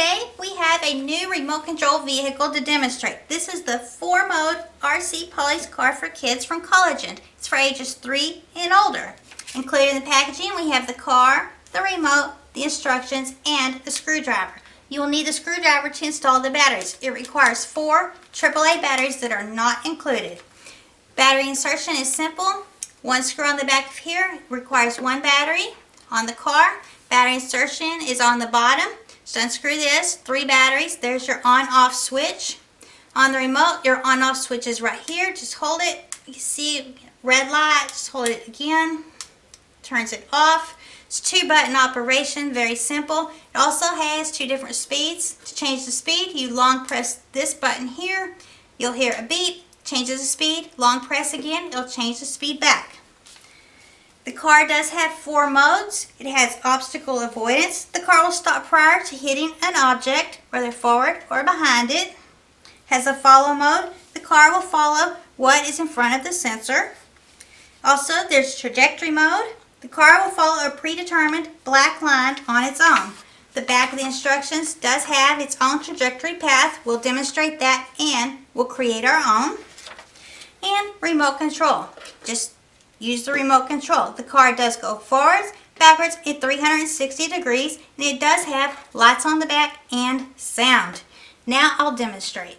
Today we have a new remote control vehicle to demonstrate. This is the 4-mode RC police car for kids from Kolegend. It's for ages 3 and older. Included in the packaging we have the car, the remote, the instructions, and the screwdriver. You will need the screwdriver to install the batteries. It requires 4 AAA batteries that are not included. Battery insertion is simple. One screw on the back of here requires 1 battery. On the car, battery insertion is on the bottom. So unscrew this, 3 batteries. There's your on-off switch. On the remote, your on-off switch is right here. Just hold it. You see red light. Just hold it again. Turns it off. It's 2-button operation, very simple. It also has 2 different speeds. To change the speed, you long press this button here. You'll hear a beep. Changes the speed. Long press again. It'll change the speed back. The car does have 4 modes. It has obstacle avoidance. The car will stop prior to hitting an object, whether forward or behind it. Has a follow mode. The car will follow what is in front of the sensor. Also, there's trajectory mode. The car will follow a predetermined black line on its own. The back of the instructions does have its own trajectory path. We'll demonstrate that and we'll create our own. And remote control. Just use the remote control. The car does go forwards, backwards at 360 degrees, and it does have lights on the back and sound. Now I'll demonstrate.